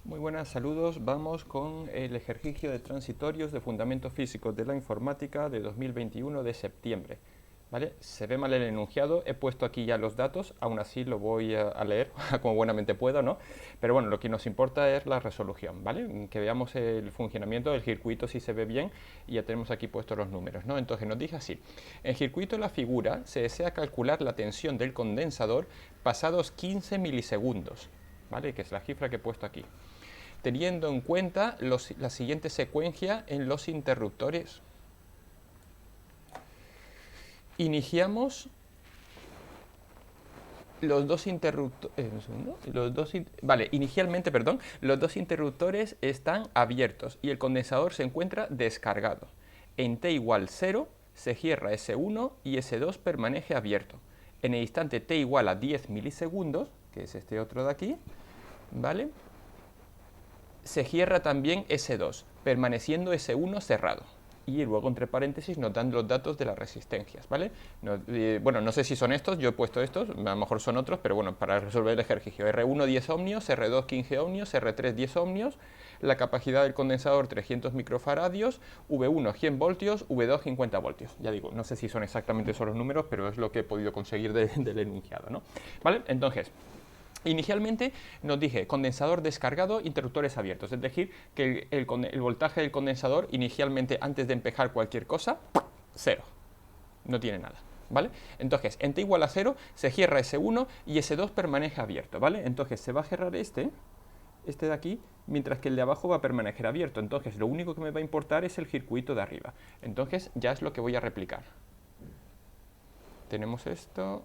Muy buenas, saludos. Vamos con el ejercicio de transitorios de fundamentos físicos de la informática de 2021 de septiembre. ¿Vale? Se ve mal el enunciado, he puesto aquí ya los datos, aún así lo voy a leer como buenamente puedo, ¿no? Pero bueno, lo que nos importa es la resolución, ¿vale? Que veamos el funcionamiento del circuito si se ve bien y ya tenemos aquí puestos los números, ¿no? Entonces nos dice así, en el circuito de la figura se desea calcular la tensión del condensador pasados 15 milisegundos, ¿vale? Que es la cifra que he puesto aquí, teniendo en cuenta la siguiente secuencia en los interruptores. Iniciamos los dos interruptores. Inicialmente, perdón, los dos interruptores están abiertos y el condensador se encuentra descargado. En t igual 0 se cierra S1 y S2 permanece abierto. En el instante t igual a 10 milisegundos, que es este otro de aquí, ¿vale?, se cierra también S2, permaneciendo S1 cerrado. Y luego, entre paréntesis, nos dan los datos de las resistencias, ¿vale? Bueno, no sé si son estos, yo he puesto estos, a lo mejor son otros, pero bueno, para resolver el ejercicio. R1 10 ohmios, R2 15 ohmios, R3 10 ohmios, la capacidad del condensador 300 microfaradios, V1 100 voltios, V2 50 voltios. Ya digo, no sé si son exactamente esos los números, pero es lo que he podido conseguir del enunciado, ¿no? ¿Vale? Entonces, inicialmente nos dije condensador descargado, interruptores abiertos, es decir, que el voltaje del condensador inicialmente antes de empezar cualquier cosa, cero, no tiene nada, ¿vale? Entonces, en t igual a 0 se cierra S1 y S2 permanece abierto, ¿vale? Entonces se va a cerrar este de aquí, mientras que el de abajo va a permanecer abierto. Entonces lo único que me va a importar es el circuito de arriba. Entonces ya es lo que voy a replicar. Tenemos esto,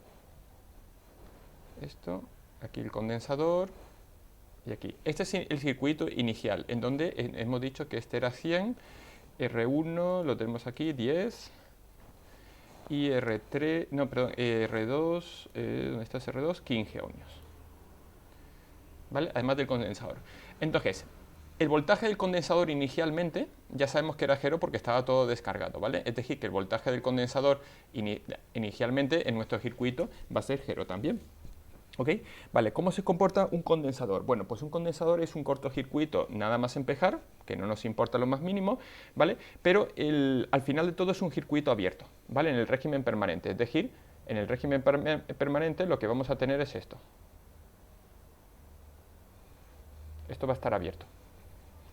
aquí el condensador y aquí. Este es el circuito inicial, en donde hemos dicho que este era 100, R1 lo tenemos aquí, 10, y R3, no, perdón, R2, ¿dónde está ese R2? 15 ohmios, ¿vale? Además del condensador. Entonces, el voltaje del condensador inicialmente ya sabemos que era 0 porque estaba todo descargado, ¿vale? Es decir, que el voltaje del condensador inicialmente en nuestro circuito va a ser 0 también. ¿Ok? Vale, ¿cómo se comporta un condensador? Bueno, pues un condensador es un cortocircuito nada más empezar, que no nos importa lo más mínimo, ¿vale? Pero al final de todo es un circuito abierto, ¿vale? En el régimen permanente, es decir, en el régimen permanente lo que vamos a tener es esto. Esto va a estar abierto,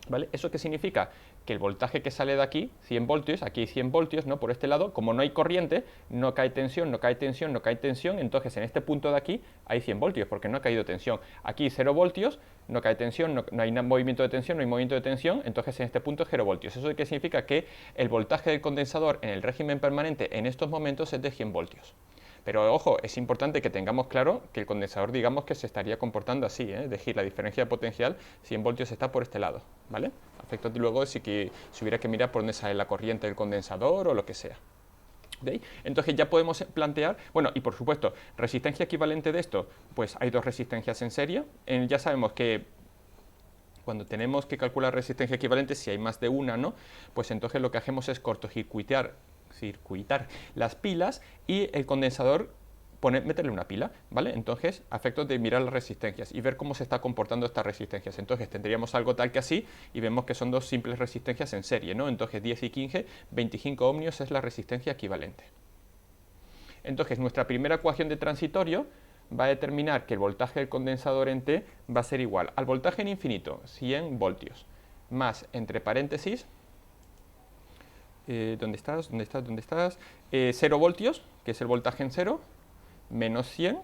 ¿vale? ¿Eso qué significa? Que el voltaje que sale de aquí, 100 voltios, aquí 100 voltios, ¿no? Por este lado, como no hay corriente, no cae tensión, no cae tensión, no cae tensión, entonces en este punto de aquí hay 100 voltios, porque no ha caído tensión. Aquí 0 voltios, no cae tensión, no hay movimiento de tensión, no hay movimiento de tensión, entonces en este punto 0 voltios. ¿Eso qué significa? Que el voltaje del condensador en el régimen permanente en estos momentos es de 100 voltios. Pero ojo, es importante que tengamos claro que el condensador, digamos que se estaría comportando así, ¿eh? Es decir, la diferencia de potencial, 100 voltios está por este lado, ¿vale? A efectos de luego si hubiera que mirar por dónde sale la corriente del condensador o lo que sea. ¿Okay? Entonces ya podemos plantear, bueno, y por supuesto, resistencia equivalente de esto, pues hay dos resistencias en serie. Ya sabemos que cuando tenemos que calcular resistencia equivalente, si hay más de una, ¿no? Pues entonces lo que hacemos es cortocircuitar las pilas y el condensador meterle una pila, ¿vale? Entonces, a efectos de mirar las resistencias y ver cómo se está comportando estas resistencias. Entonces, tendríamos algo tal que así y vemos que son dos simples resistencias en serie, ¿no? Entonces, 10 y 15, 25 ohmios es la resistencia equivalente. Entonces, nuestra primera ecuación de transitorio va a determinar que el voltaje del condensador en T va a ser igual al voltaje en infinito, 100 voltios, más, entre paréntesis, ¿dónde estás? 0 voltios, que es el voltaje en 0, menos 100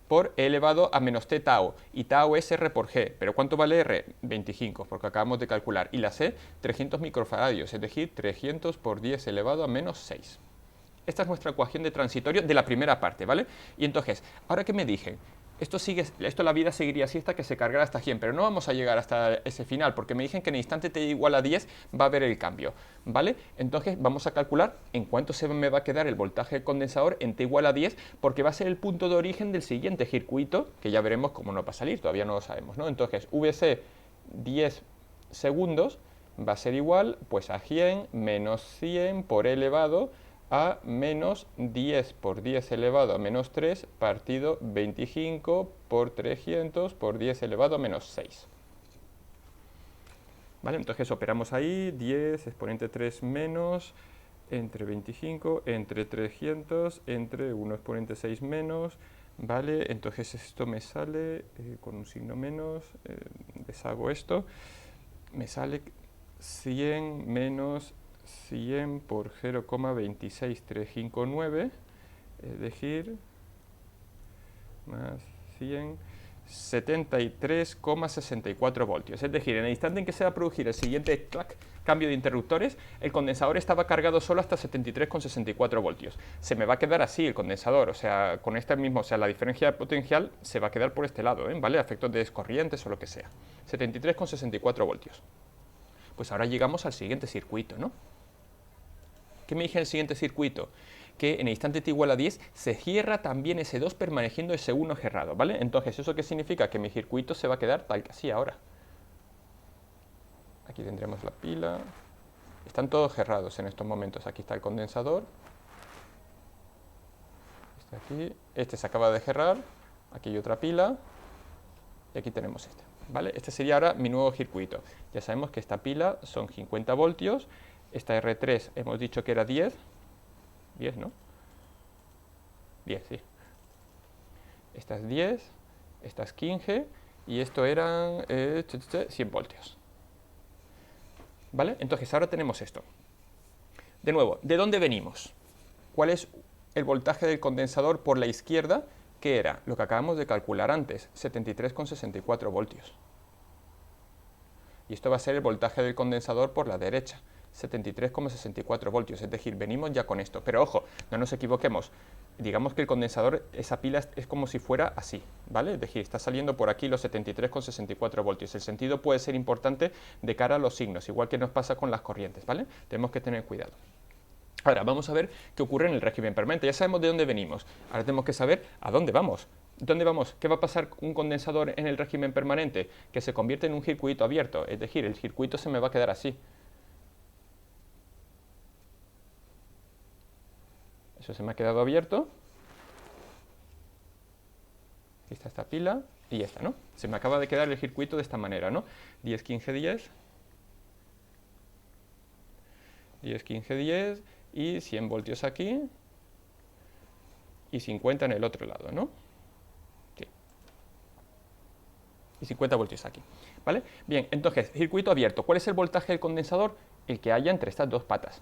por E elevado a menos t tau, y tau es R por G, pero ¿cuánto vale R? 25, porque acabamos de calcular, y la C, 300 microfaradios, es decir, 300 por 10 elevado a menos 6. Esta es nuestra ecuación de transitorio de la primera parte, ¿vale? Y entonces, ahora que me dije, esto la vida seguiría así hasta que se cargara hasta 100, pero no vamos a llegar hasta ese final, porque me dicen que en el instante t igual a 10 va a haber el cambio, ¿vale? Entonces vamos a calcular en cuánto se me va a quedar el voltaje del condensador en t igual a 10, porque va a ser el punto de origen del siguiente circuito, que ya veremos cómo no va a salir, todavía no lo sabemos, ¿no? Entonces, VC 10 segundos va a ser igual pues a 100 menos 100 por E elevado a menos 10 por 10 elevado a menos 3 partido 25 por 300 por 10 elevado a menos 6. ¿Vale? Entonces operamos ahí, 10, exponente 3 menos, entre 25, entre 300, entre 1 exponente 6 menos, ¿vale? Entonces esto me sale con un signo menos, deshago esto, me sale 100 menos 100 por 0,26359, es decir, más 100, 73,64 voltios. Es decir, en el instante en que se va a producir el siguiente cambio de interruptores, el condensador estaba cargado solo hasta 73,64 voltios. Se me va a quedar así el condensador, o sea, con este mismo, o sea, la diferencia potencial se va a quedar por este lado, ¿vale? A efectos de descorrientes o lo que sea. 73,64 voltios. Pues ahora llegamos al siguiente circuito, ¿no? ¿Qué me dije en el siguiente circuito? Que en el instante t igual a 10 se cierra también S2 permaneciendo S1 cerrado, ¿vale? Entonces, ¿eso qué significa? Que mi circuito se va a quedar tal que así ahora. Aquí tendremos la pila. Están todos cerrados en estos momentos. Aquí está el condensador. Este aquí. Este se acaba de cerrar. Aquí hay otra pila. Y aquí tenemos este, ¿vale? Este sería ahora mi nuevo circuito. Ya sabemos que esta pila son 50 voltios. Esta R3 hemos dicho que era 10. 10, ¿no? 10, sí. Esta es 10, esta es 15 y esto eran 100 voltios. ¿Vale? Entonces ahora tenemos esto. De nuevo, ¿de dónde venimos? ¿Cuál es el voltaje del condensador por la izquierda? ¿Qué era? Lo que acabamos de calcular antes, 73,64 voltios. Y esto va a ser el voltaje del condensador por la derecha, 73,64 voltios, es decir, venimos ya con esto. Pero ojo, no nos equivoquemos, digamos que el condensador, esa pila es como si fuera así, ¿vale? Es decir, está saliendo por aquí los 73,64 voltios. El sentido puede ser importante de cara a los signos, igual que nos pasa con las corrientes, ¿vale? Tenemos que tener cuidado. Ahora, vamos a ver qué ocurre en el régimen permanente. Ya sabemos de dónde venimos, ahora tenemos que saber a dónde vamos. ¿Dónde vamos? ¿Qué va a pasar con un condensador en el régimen permanente? Que se convierte en un circuito abierto, es decir, el circuito se me va a quedar así. Eso se me ha quedado abierto. Aquí está esta pila y esta, ¿no? Se me acaba de quedar el circuito de esta manera, ¿no? 10, 15, 10. 10, 15, 10 y 100 voltios aquí y 50 en el otro lado, ¿no? Sí. Y 50 voltios aquí, ¿vale? Bien, entonces, circuito abierto. ¿Cuál es el voltaje del condensador? El que haya entre estas dos patas.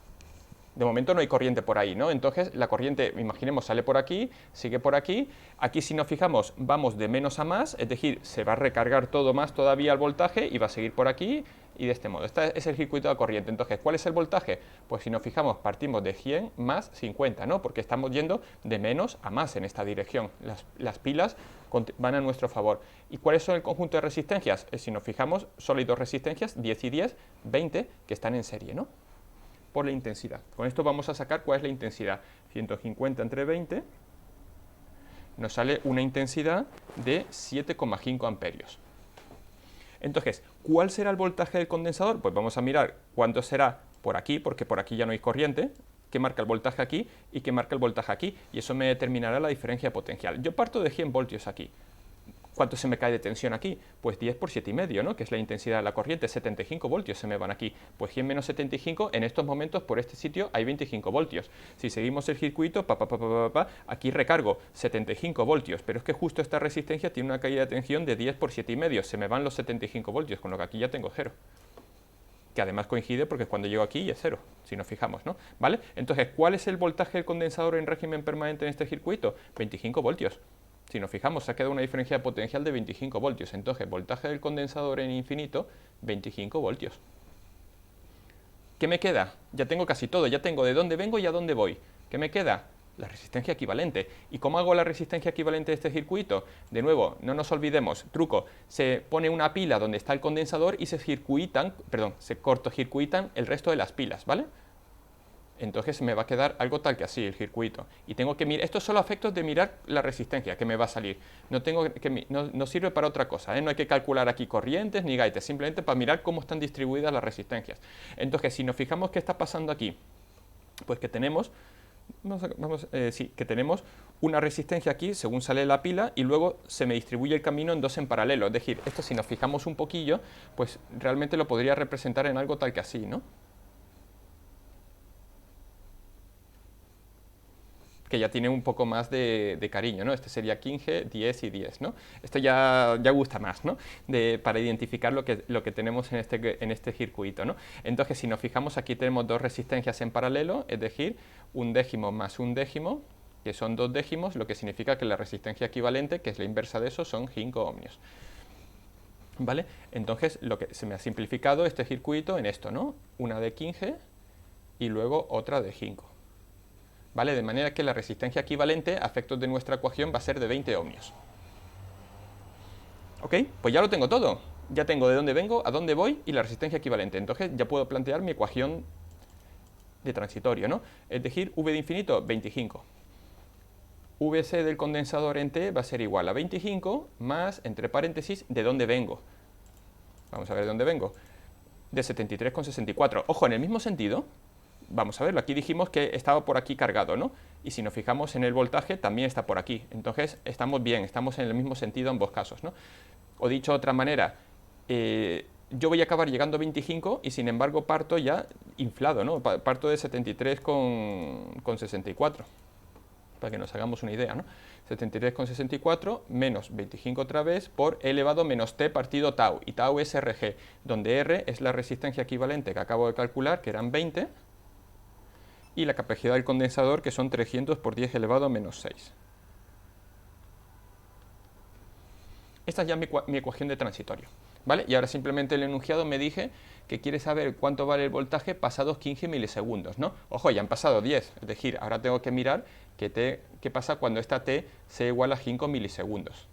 De momento no hay corriente por ahí, ¿no? Entonces la corriente, imaginemos, sale por aquí, sigue por aquí. Aquí, si nos fijamos, vamos de menos a más, es decir, se va a recargar todo más todavía el voltaje y va a seguir por aquí y de este modo. Este es el circuito de corriente. Entonces, ¿cuál es el voltaje? Pues si nos fijamos, partimos de 100 más 50, ¿no? Porque estamos yendo de menos a más en esta dirección. Las pilas van a nuestro favor. ¿Y cuáles son el conjunto de resistencias? Si nos fijamos, solo hay dos resistencias, 10 y 10, 20, que están en serie, ¿no? Por la intensidad. Con esto vamos a sacar cuál es la intensidad. 150 entre 20 nos sale una intensidad de 7,5 amperios. Entonces, ¿cuál será el voltaje del condensador? Pues vamos a mirar cuánto será por aquí, porque por aquí ya no hay corriente, qué marca el voltaje aquí y qué marca el voltaje aquí, y eso me determinará la diferencia potencial. Yo parto de 100 voltios aquí. ¿Cuánto se me cae de tensión aquí? Pues 10 por 7,5, ¿no? Que es la intensidad de la corriente, 75 voltios se me van aquí. Pues 100 menos 75, en estos momentos por este sitio hay 25 voltios. Si seguimos el circuito, aquí recargo 75 voltios, pero es que justo esta resistencia tiene una caída de tensión de 10 por 7,5, se me van los 75 voltios, con lo que aquí ya tengo 0. Que además coincide porque cuando llego aquí ya es 0, si nos fijamos, ¿no? ¿Vale? Entonces, ¿cuál es el voltaje del condensador en régimen permanente en este circuito? 25 voltios. Si nos fijamos, se ha quedado una diferencia potencial de 25 voltios. Entonces, voltaje del condensador en infinito, 25 voltios. ¿Qué me queda? Ya tengo casi todo, ya tengo de dónde vengo y a dónde voy. ¿Qué me queda? La resistencia equivalente. ¿Y cómo hago la resistencia equivalente de este circuito? De nuevo, no nos olvidemos, truco, se pone una pila donde está el condensador y se cortocircuitan el resto de las pilas, ¿vale? Entonces me va a quedar algo tal que así, el circuito. Y tengo que mirar, esto es solo a efectos de mirar la resistencia que me va a salir. No sirve para otra cosa, ¿eh? No hay que calcular aquí corrientes ni gaites, simplemente para mirar cómo están distribuidas las resistencias. Entonces, si nos fijamos qué está pasando aquí, pues que tenemos Sí, que tenemos una resistencia aquí según sale la pila y luego se me distribuye el camino en dos en paralelo. Es decir, esto si nos fijamos un poquillo, pues realmente lo podría representar en algo tal que así, ¿no? Que ya tiene un poco más de cariño, ¿no? Este sería 15, 10 y 10, ¿no? Esto ya gusta más, ¿no? Para identificar lo que tenemos en este circuito, ¿no? Entonces, si nos fijamos, aquí tenemos dos resistencias en paralelo, es decir, un décimo más un décimo, que son 2 décimos, lo que significa que la resistencia equivalente, que es la inversa de eso, son 5 ohmios. ¿Vale? Entonces, se me ha simplificado este circuito en esto, ¿no? Una de 15 y luego otra de 5. ¿Vale? De manera que la resistencia equivalente a efectos de nuestra ecuación va a ser de 20 ohmios. ¿Ok? Pues ya lo tengo todo. Ya tengo de dónde vengo, a dónde voy y la resistencia equivalente. Entonces ya puedo plantear mi ecuación de transitorio, ¿no? Es decir, V de infinito, 25. Vc del condensador en T va a ser igual a 25 más, entre paréntesis, de dónde vengo. Vamos a ver de dónde vengo. De 73,64. Ojo, en el mismo sentido, vamos a verlo, aquí dijimos que estaba por aquí cargado, ¿no? Y si nos fijamos en el voltaje, también está por aquí. Entonces, estamos bien, estamos en el mismo sentido en ambos casos, ¿no? O dicho de otra manera, yo voy a acabar llegando a 25 y sin embargo parto ya inflado, ¿no? Parto de 73,64, para que nos hagamos una idea, ¿no? 73,64 menos 25 otra vez por e elevado menos t partido tau, y tau es Rg, donde R es la resistencia equivalente que acabo de calcular, que eran 20, y la capacidad del condensador, que son 300 por 10 elevado a menos 6. Esta es ya mi ecuación de transitorio, ¿vale? Y ahora simplemente el enunciado me dije que quiere saber cuánto vale el voltaje pasados 15 milisegundos, ¿no? Ojo, ya han pasado 10, es decir, ahora tengo que mirar qué pasa cuando esta t sea igual a 5 milisegundos.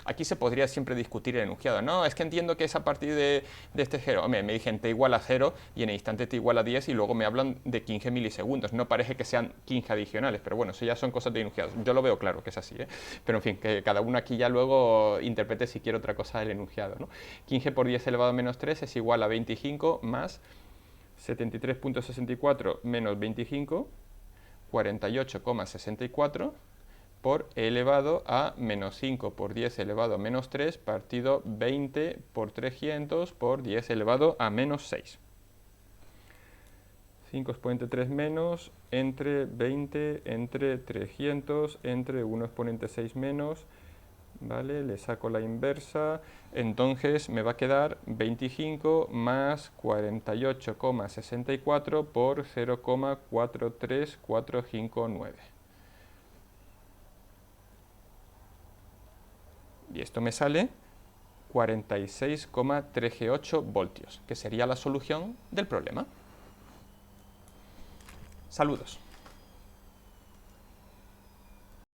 Aquí se podría siempre discutir el enunciado. No, es que entiendo que es a partir de este 0. Hombre, me dicen t igual a 0 y en el instante t igual a 10 y luego me hablan de 15 milisegundos. No parece que sean 15 adicionales, pero bueno, eso ya son cosas de enunciados. Yo lo veo claro que es así, ¿eh? Pero en fin, que cada uno aquí ya luego interprete si quiere otra cosa del enunciado, ¿no? 15 por 10 elevado a menos 3 es igual a 25 más 73,64 menos 25, 48,64 por e elevado a menos 5 por 10 elevado a menos 3 partido 20 por 300 por 10 elevado a menos 6. 5 exponente 3 menos, entre 20, entre 300, entre 1 exponente 6 menos, ¿vale? Le saco la inversa, entonces me va a quedar 25 más 48,64 por 0,43459. Y esto me sale 46,38 voltios, que sería la solución del problema. Saludos.